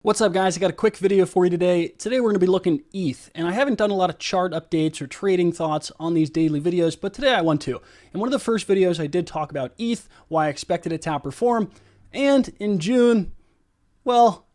What's up, guys? I got a quick video for you today. Today we're going to be looking at ETH, and I haven't done a lot of chart updates or trading thoughts on these daily videos, but today I want to. In one of the first videos, I did talk about ETH, why I expected it to outperform, and in June, well,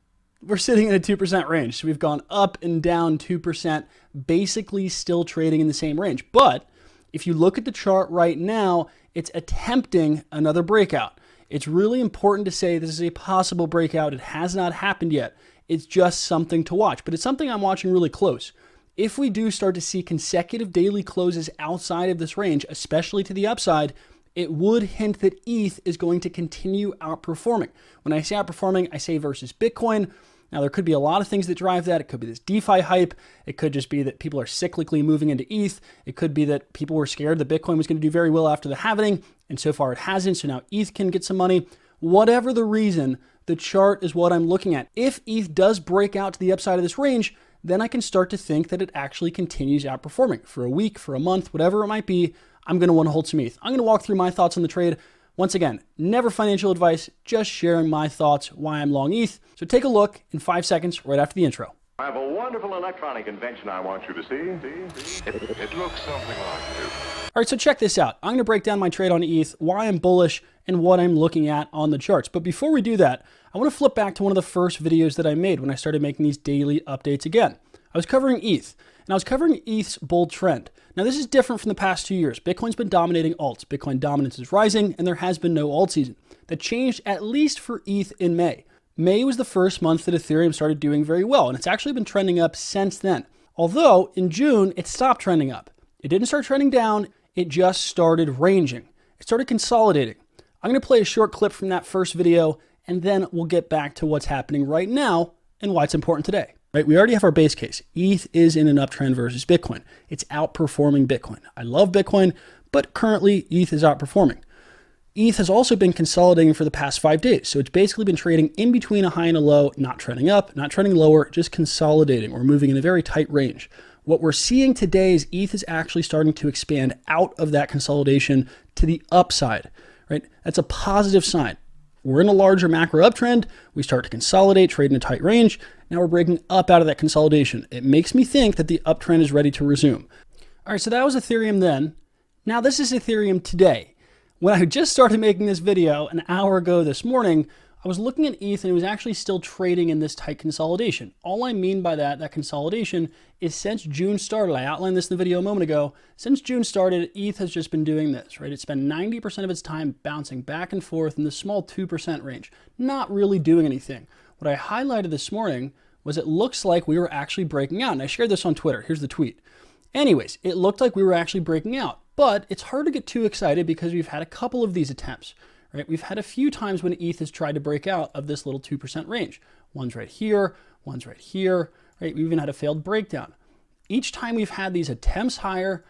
we're sitting in a 2% range. So we've gone up and down 2%, basically still trading in the same range. But if you look at the chart right now, it's attempting another breakout. It's really important to say this is a possible breakout. It has not happened yet. It's just something to watch, but it's something I'm watching really close. If we do start to see consecutive daily closes outside of this range, especially to the upside, it would hint that ETH is going to continue outperforming. When I say outperforming, I say versus Bitcoin. Now, there could be a lot of things that drive that. It could be this DeFi hype. It could just be that people are cyclically moving into ETH. It could be that people were scared that Bitcoin was going to do very well after the halving, and so far it hasn't, so now ETH can get some money. Whatever the reason, the chart is what I'm looking at. If ETH does break out to the upside of this range, then I can start to think that it actually continues outperforming. For a week, for a month, whatever it might be, I'm going to want to hold some ETH. I'm going to walk through my thoughts on the trade. Once again, never financial advice, just sharing my thoughts why I'm long ETH. So take a look in 5 seconds right after the intro. I have a wonderful electronic invention I want you to see. It looks something like this. All right, so check this out. I'm going to break down my trade on ETH, why I'm bullish, and what I'm looking at on the charts. But before we do that, I want to flip back to one of the first videos that I made when I started making these daily updates again. I was covering ETH, and I was covering ETH's bull trend. Now, this is different from the past 2 years. Bitcoin's been dominating alts. Bitcoin dominance is rising, and there has been no alt season. That changed at least for ETH in May. May was the first month that Ethereum started doing very well, and it's actually been trending up since then. Although, in June, it stopped trending up. It didn't start trending down, it just started ranging. It started consolidating. I'm going to play a short clip from that first video, and then we'll get back to what's happening right now and why it's important today. Right, we already have our base case. ETH is in an uptrend versus Bitcoin. It's outperforming Bitcoin. I love Bitcoin, but currently ETH is outperforming. ETH has also been consolidating for the past 5 days. So it's basically been trading in between a high and a low, not trending up, not trending lower, just consolidating. We're moving in a very tight range. What we're seeing today is ETH is actually starting to expand out of that consolidation to the upside, right? That's a positive sign. We're in a larger macro uptrend. We start to consolidate, trade in a tight range. Now we're breaking up out of that consolidation. It makes me think that the uptrend is ready to resume. All right, so that was Ethereum then. Now this is Ethereum today. When I just started making this video an hour ago this morning, I was looking at ETH and it was actually still trading in this tight consolidation. All I mean by that consolidation is since June started, I outlined this in the video a moment ago, since June started, ETH has just been doing this, right? It spent 90% of its time bouncing back and forth in the small 2% range, not really doing anything. What I highlighted this morning was it looks like we were actually breaking out, and I shared this on Twitter. Here's the tweet. Anyways, it looked like we were actually breaking out, but it's hard to get too excited because we've had a couple of these attempts. Right? We've had a few times when ETH has tried to break out of this little 2% range. One's right here, one's right here, right? We even had a failed breakdown. Each time we've had these attempts higher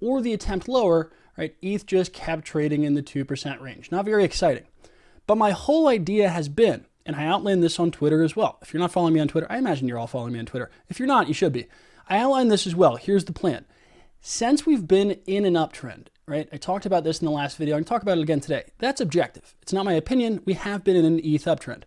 or the attempt lower, right? ETH just kept trading in the 2% range. Not very exciting. But my whole idea has been, and I outlined this on Twitter as well. If you're not following me on Twitter, I imagine you're all following me on Twitter. If you're not, you should be. I outlined this as well. Here's the plan. Since we've been in an uptrend, right? I talked about this in the last video. I can talk about it again today. That's objective. It's not my opinion. We have been in an ETH uptrend.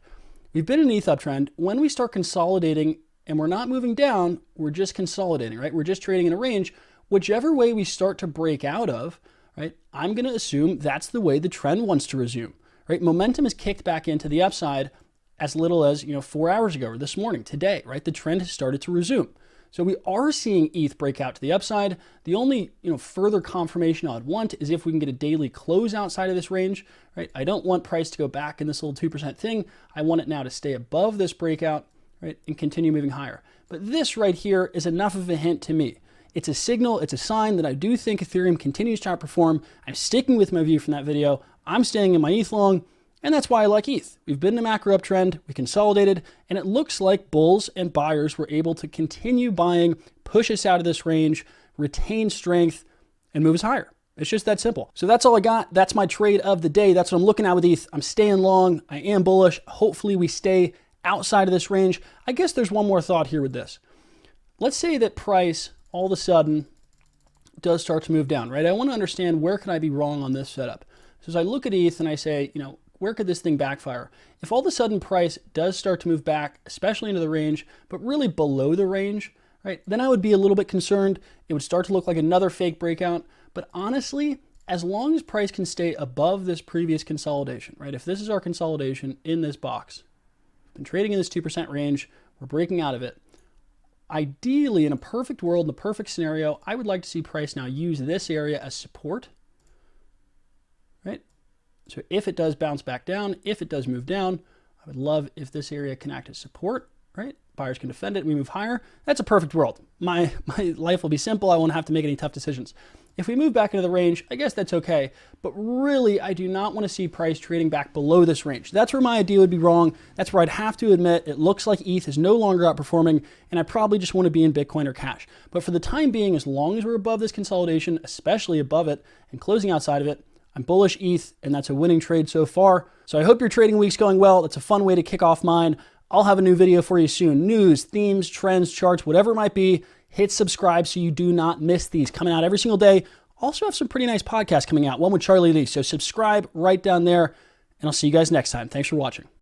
We've been in an ETH uptrend. When we start consolidating and we're not moving down, we're just consolidating, right? We're just trading in a range. Whichever way we start to break out of, right? I'm going to assume that's the way the trend wants to resume, right? Momentum is kicked back into the upside as little as, 4 hours ago or this morning, today, right? The trend has started to resume. So we are seeing ETH break out to the upside. The only further confirmation I'd want is if we can get a daily close outside of this range, right? I don't want price to go back in this little 2% thing. I want it now to stay above this breakout, right, and continue moving higher. But this right here is enough of a hint to me. It's a signal, it's a sign that I do think Ethereum continues to outperform. I'm sticking with my view from that video. I'm staying in my ETH long. And that's why I like ETH. We've been in a macro uptrend, we consolidated, and it looks like bulls and buyers were able to continue buying, push us out of this range, retain strength, and move us higher. It's just that simple. So that's all I got. That's my trade of the day. That's what I'm looking at with ETH. I'm staying long. I am bullish. Hopefully we stay outside of this range. I guess there's one more thought here with this. Let's say that price all of a sudden does start to move down, right? I want to understand where can I be wrong on this setup. So as I look at ETH and I say, where could this thing backfire? If all of a sudden price does start to move back, especially into the range, but really below the range, right, then I would be a little bit concerned. It would start to look like another fake breakout. But honestly, as long as price can stay above this previous consolidation, right, if this is our consolidation in this box, we've been trading in this 2% range, we're breaking out of it. Ideally, in a perfect world, in a perfect scenario, I would like to see price now use this area as support, right? So if it does bounce back down, if it does move down, I would love if this area can act as support, right? Buyers can defend it, we move higher. That's a perfect world. My life will be simple. I won't have to make any tough decisions. If we move back into the range, I guess that's okay. But really, I do not want to see price trading back below this range. That's where my idea would be wrong. That's where I'd have to admit it looks like ETH is no longer outperforming, and I probably just want to be in Bitcoin or cash. But for the time being, as long as we're above this consolidation, especially above it and closing outside of it, I'm bullish ETH, and that's a winning trade so far. So I hope your trading week's going well. That's a fun way to kick off mine. I'll have a new video for you soon. News, themes, trends, charts, whatever it might be. Hit subscribe so you do not miss these. Coming out every single day. Also have some pretty nice podcasts coming out. One with Charlie Lee. So subscribe right down there, and I'll see you guys next time. Thanks for watching.